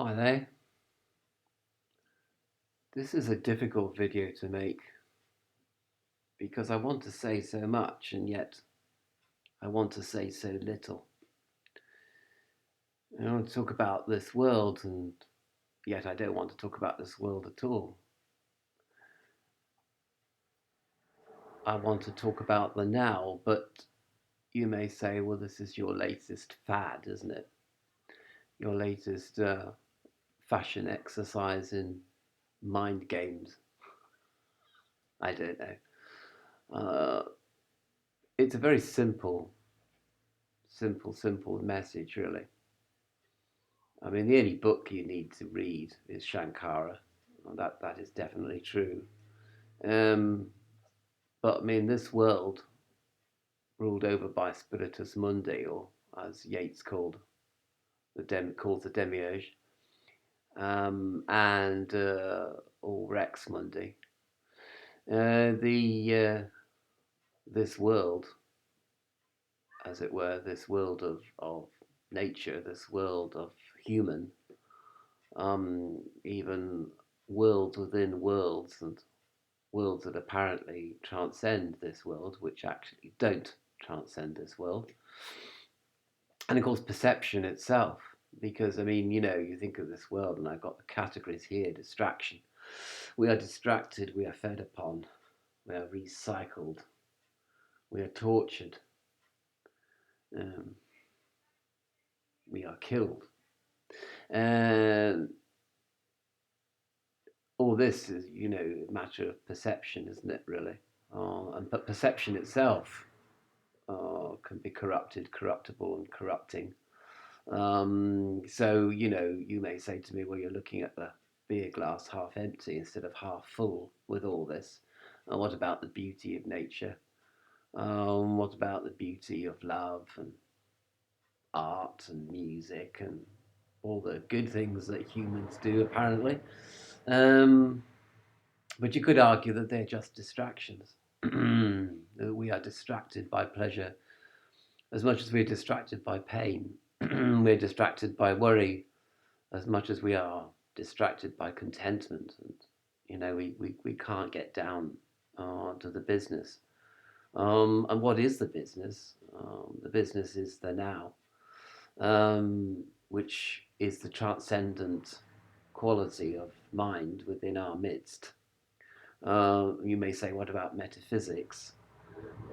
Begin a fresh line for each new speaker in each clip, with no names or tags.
Hi there. This is a difficult video to make because I want to say so much and yet I want to say so little. I want to talk about this world and yet I don't want to talk about this world at all. I want to talk about the now, but you may say, well, this is your latest fad, isn't it? Your latest fashion exercise in mind games. I don't know. It's a very simple message, really. I mean, the only book you need to read is Shankara. Well, that is definitely true. Um, but I mean, this world ruled over by Spiritus Mundi, or as Yeats calls the demiurge, and or Rex Mundi. The This world, as it were, this world of nature, this world of human, even worlds within worlds and worlds that apparently transcend this world, which actually don't transcend this world. And of course, perception itself, because I mean, you think of this world, and I've got the categories here: distraction. We are distracted, we are fed upon, we are recycled, we are tortured, um, we are killed. And all this is, a matter of perception, isn't it, really? But perception itself can be corrupted, corruptible, and corrupting. So, you may say to me, well, you're looking at the beer glass half empty instead of half full with all this. And what about the beauty of nature? What about the beauty of love and art and music and all the good things that humans do, apparently? Um, but you could argue that they're just distractions. We are distracted by pleasure as much as we're distracted by pain. We're distracted by worry as much as we are distracted by contentment. And, we can't get down to the business. And what is the business? The business is the now, which is the transcendent quality of mind within our midst. You may say, what about metaphysics?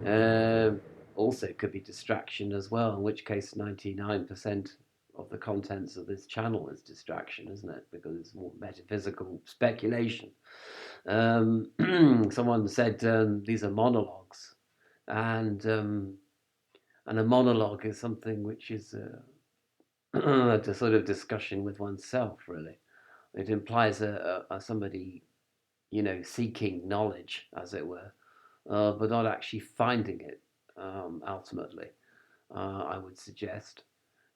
Um, Also could be distraction as well, in which case 99% of the contents of this channel is distraction, isn't it? Because it's more metaphysical speculation. Someone said these are monologues, and a monologue is something which is a sort of discussion with oneself, really. It implies somebody, seeking knowledge, as it were, but not actually finding it ultimately, I would suggest,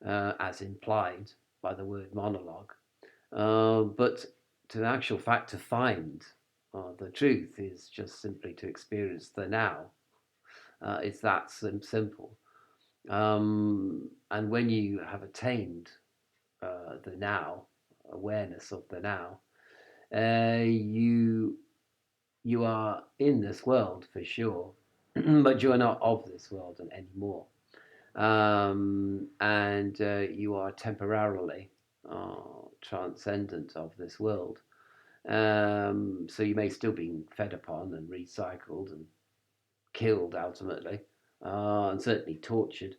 as implied by the word monologue. But to the actual fact, to find the truth is just simply to experience the now. It's that simple. And when you have attained the now, awareness of the now, you are in this world for sure, but you are not of this world anymore. And you are temporarily transcendent of this world. So you may still be fed upon and recycled and killed ultimately, and certainly tortured.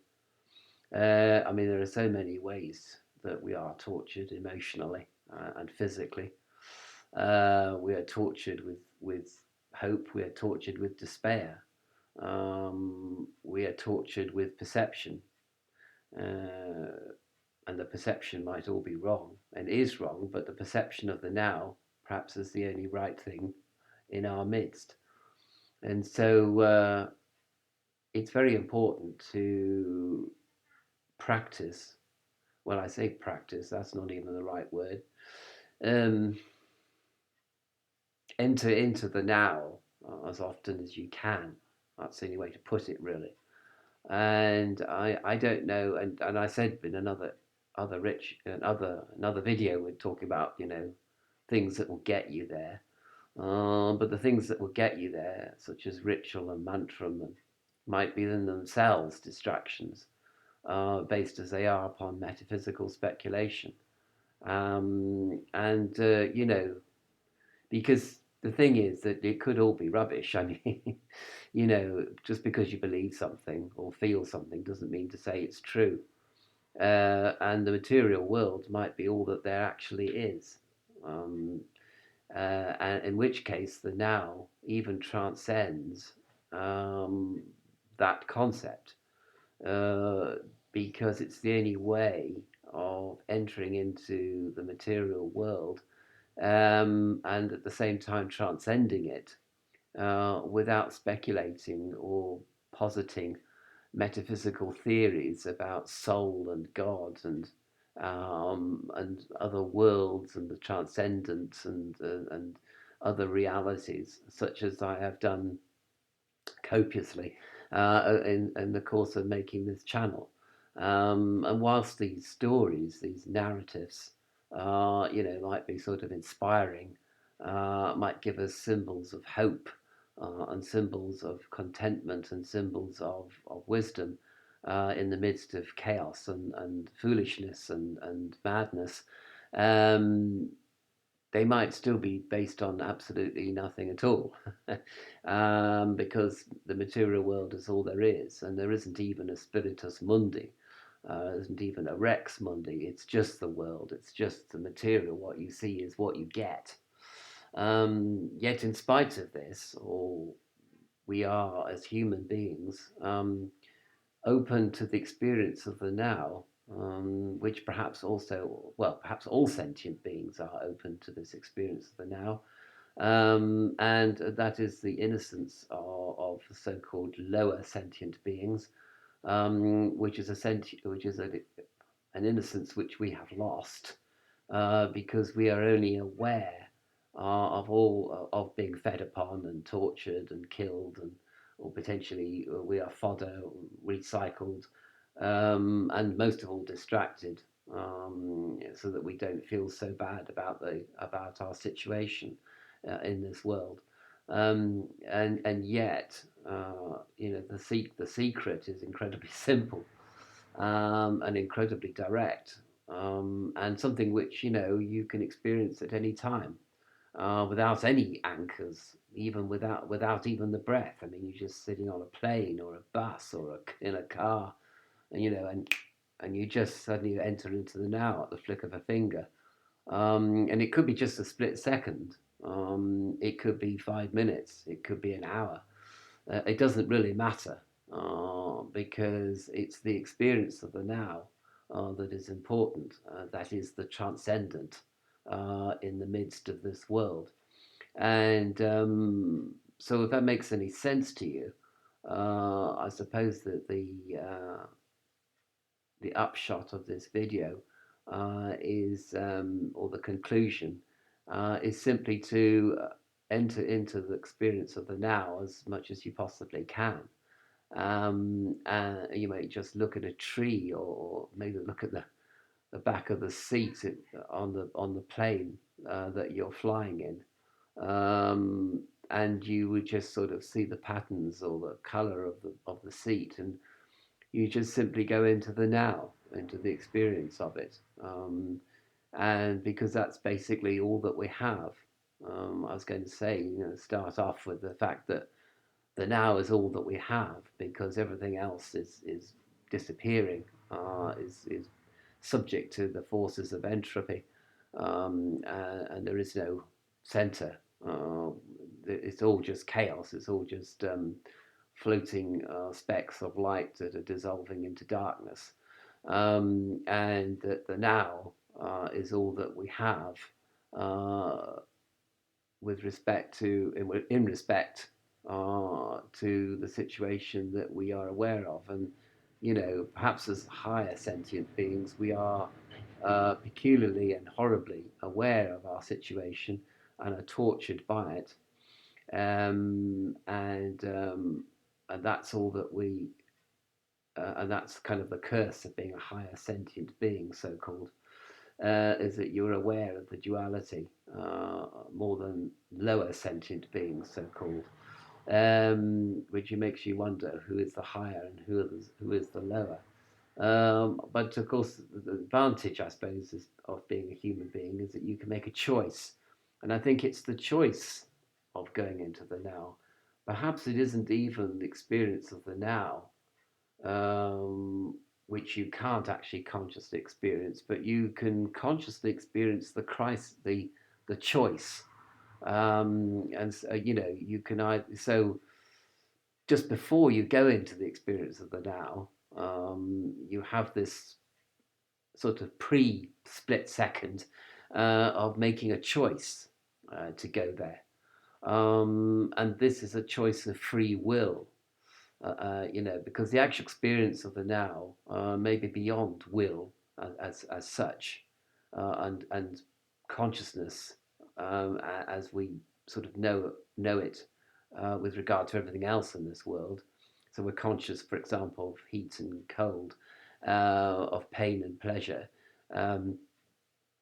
I mean, there are so many ways that we are tortured emotionally and physically. We are tortured with hope. We are tortured with despair. We are tortured with perception. And the perception might all be wrong and is wrong, but the perception of the now perhaps is the only right thing in our midst. And so it's very important to practice. When I say practice, that's not even the right word. Um, Enter into the now as often as you can. That's the only way to put it, really. And I don't know, and I said in another another video we're talking about, things that will get you there. But the things that will get you there, such as ritual and mantra, might be in themselves distractions, based as they are upon metaphysical speculation. And because the thing is that it could all be rubbish. I mean, just because you believe something or feel something doesn't mean to say it's true. And the material world might be all that there actually is. Um, and in which case, the now even transcends um, that concept, uh, because it's the only way of entering into the material world, and at the same time transcending it, without speculating or positing metaphysical theories about soul and God and other worlds and the transcendence and other realities, such as I have done copiously in the course of making this channel. And whilst these stories, these narratives, might be sort of inspiring, might give us symbols of hope, and symbols of contentment and symbols of wisdom, in the midst of chaos and foolishness and madness. Um, they might still be based on absolutely nothing at all, because the material world is all there is, and there isn't even a spiritus mundi, there isn't even a rex mundi. It's just the world, it's just the material. What you see is what you get. Yet, in spite of this, or we are as human beings open to the experience of the now, which perhaps also, well, perhaps all sentient beings are open to this experience of the now. And that is the innocence of so-called lower sentient beings, which is an innocence which we have lost, because we are only aware of all of being fed upon and tortured and killed, and or potentially we are fodder, recycled, and most of all distracted, so that we don't feel so bad about our situation in this world. And yet, the secret is incredibly simple, and incredibly direct, and something which you can experience at any time, without any anchors, even without even the breath. I mean, you're just sitting on a plane or a bus or in a car, and and you just suddenly enter into the now at the flick of a finger. And it could be just a split second. It could be 5 minutes. It could be an hour. It doesn't really matter, because it's the experience of the now that is important. That is the transcendent in the midst of this world. And so, if that makes any sense to you, I suppose that the upshot of this video is, or the conclusion, is simply to enter into the experience of the now as much as you possibly can. And you may just look at a tree, or maybe look at the back of the seat on the plane that you're flying in, and you would just sort of see the patterns or the color of the seat, and you just simply go into the now, into the experience of it, and because that's basically all that we have. I was going to say, start off with the fact that the now is all that we have, because everything else is disappearing, is subject to the forces of entropy, and there is no center. It's all just chaos. It's all just floating specks of light that are dissolving into darkness, and that the now is all that we have, uh, with respect to in respect to the situation that we are aware of. And perhaps as higher sentient beings, we are peculiarly and horribly aware of our situation and are tortured by it, and that's all that we and that's kind of the curse of being a higher sentient being, so-called, is that you're aware of the duality more than lower sentient beings, so-called, which makes you wonder who is the higher and who is the lower. But of course, the advantage, I suppose, of being a human being is that you can make a choice. And I think it's the choice of going into the now. Perhaps it isn't even the experience of the now, um, which you can't actually consciously experience, but you can consciously experience the Christ, the choice. And you know, you can either, so just before you go into the experience of the now, you have this sort of pre-split second of making a choice to go there. And this is a choice of free will, you know, because the actual experience of the now may be beyond will as such, and consciousness as we sort of know it with regard to everything else in this world. So we're conscious, for example, of heat and cold, of pain and pleasure, um,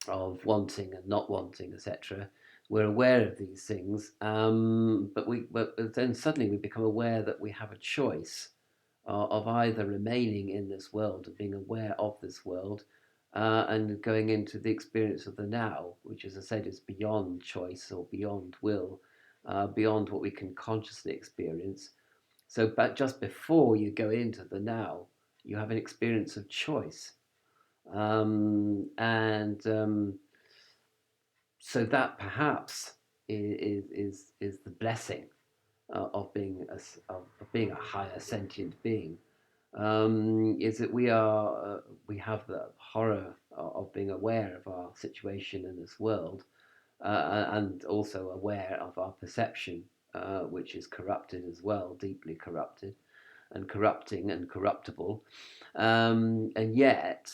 of wanting and not wanting, etc. We're aware of these things, but then suddenly we become aware that we have a choice of either remaining in this world and being aware of this world, and going into the experience of the now, which, as I said, is beyond choice or beyond will, beyond what we can consciously experience. So, but just before you go into the now, you have an experience of choice. And So that perhaps is the blessing of being a higher sentient being, is that we have the horror of being aware of our situation in this world, and also aware of our perception, which is corrupted as well, deeply corrupted and corrupting and corruptible, and yet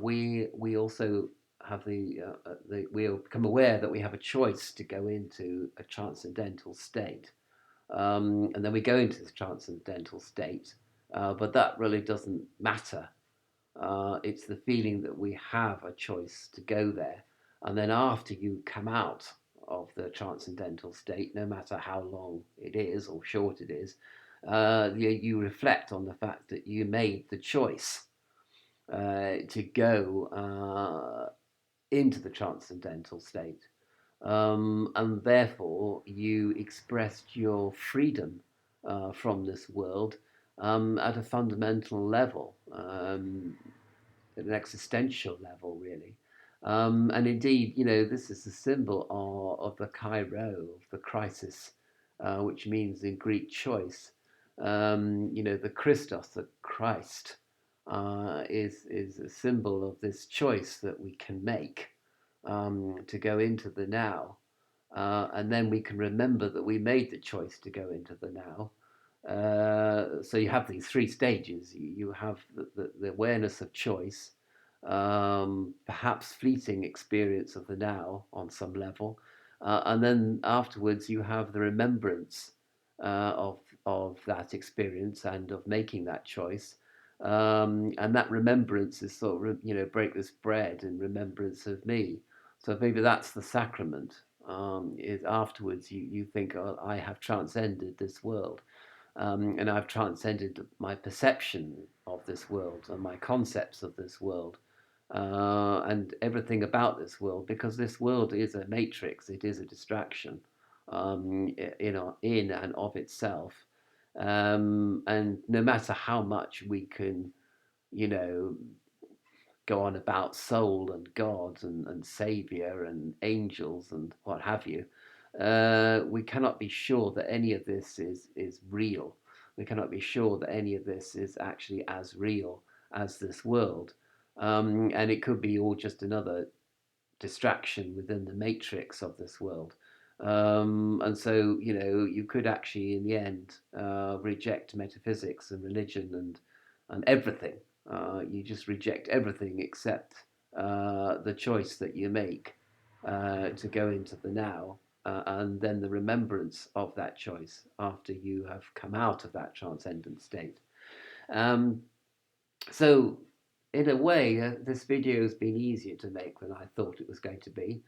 we also have we'll become aware that we have a choice to go into a transcendental state, and then we go into this transcendental state, but that really doesn't matter. It's the feeling that we have a choice to go there, and then after you come out of the transcendental state, no matter how long it is or short it is, you reflect on the fact that you made the choice to go into the transcendental state, and therefore you expressed your freedom from this world at a fundamental level, at an existential level, really. And indeed, you know, this is the symbol of the Cairo, of the crisis, which means in Greek choice. You know, the Christos, the Christ, is a symbol of this choice that we can make to go into the now. And then we can remember that we made the choice to go into the now. So you have these three stages. You have the awareness of choice, perhaps fleeting experience of the now on some level, and then afterwards you have the remembrance of that experience and of making that choice. And that remembrance is sort of, you know, break this bread in remembrance of me. So maybe that's the sacrament. Is afterwards you think, oh, I have transcended this world, and I've transcended my perception of this world and my concepts of this world, and everything about this world, because this world is a matrix, it is a distraction, in and of itself. And no matter how much we can, you know, go on about soul and God and Savior and angels and what have you, we cannot be sure that any of this is real. We cannot be sure that any of this is actually as real as this world. And it could be all just another distraction within the matrix of this world. And so, you know, you could actually, in the end, reject metaphysics and religion and everything. You just reject everything except the choice that you make to go into the now, and then the remembrance of that choice after you have come out of that transcendent state. So, in a way, this video has been easier to make than I thought it was going to be.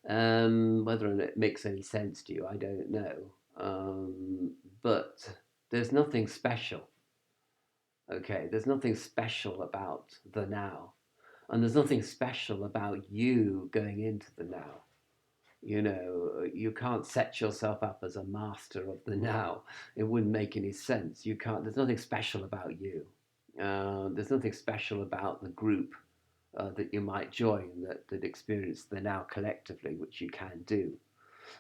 Whether it makes any sense to you, I don't know. But there's nothing special. Okay, there's nothing special about the now, and there's nothing special about you going into the now. You know, you can't set yourself up as a master of the now. It wouldn't make any sense. You can't. There's nothing special about you. There's nothing special about the group that you might join that experience the now collectively, which you can do.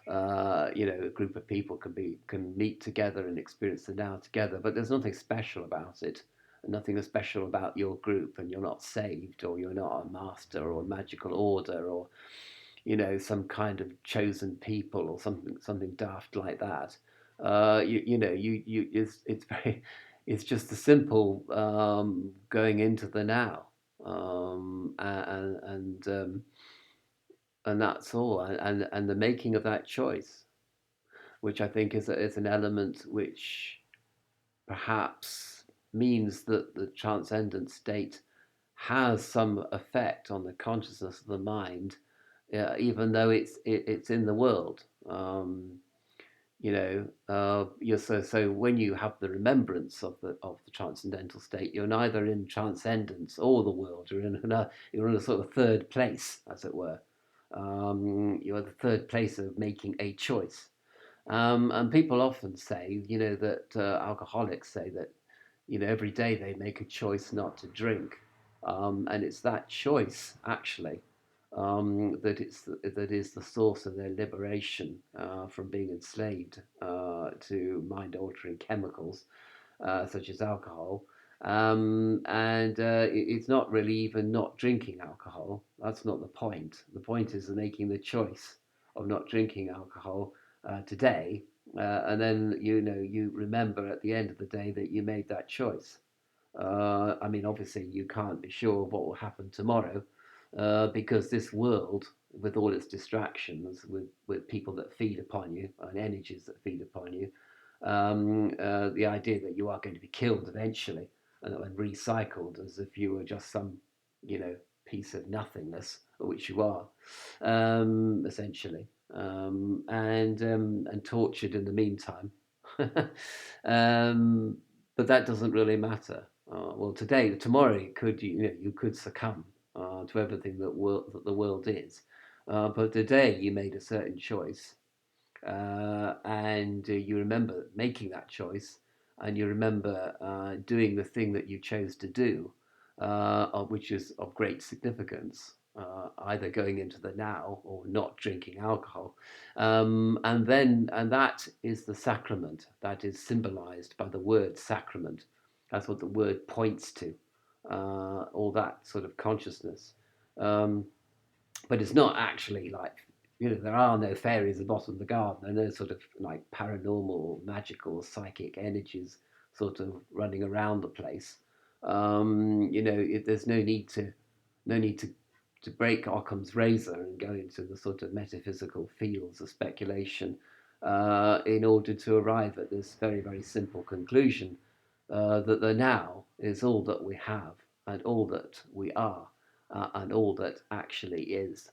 You know, a group of people can meet together and experience the now together, but there's nothing special about it. Nothing special about your group, and you're not saved, or you're not a master, or a magical order, or you know, some kind of chosen people, or something daft like that. You know, it's very, it's just a simple going into the now, and that's all, and the making of that choice, which I think is an element which perhaps means that the transcendent state has some effect on the consciousness of the mind, even though it's in the world. You know, so when you have the remembrance of the transcendental state, you're neither in transcendence or the world. You're in a sort of third place, as it were. You're the third place of making a choice. And people often say, you know, that alcoholics say that, you know, every day they make a choice not to drink, and it's that choice actually that is the source of their liberation from being enslaved to mind-altering chemicals such as alcohol. And it's not really even not drinking alcohol. That's not the point. The point is making the choice of not drinking alcohol today, and then you know you remember at the end of the day that you made that choice. I mean, obviously, you can't be sure what will happen tomorrow because this world, with all its distractions, with people that feed upon you and energies that feed upon you, the idea that you are going to be killed eventually and recycled as if you were just some, you know, piece of nothingness, which you are, essentially, and tortured in the meantime. um, but that doesn't really matter. Well, tomorrow, you could succumb to everything that the world is. But today you made a certain choice, and you remember making that choice, and you remember doing the thing that you chose to do, which is of great significance. Either going into the now or not drinking alcohol, and that is the sacrament that is symbolized by the word sacrament. That's what the word points to, all that sort of consciousness. Um, but it's not actually like, you know, there are no fairies at the bottom of the garden. There are no sort of like paranormal, magical, psychic energies sort of running around the place. You know, there's no need to break Occam's razor and go into the sort of metaphysical fields of speculation in order to arrive at this very, very simple conclusion that the now is all that we have and all that we are and all that actually is.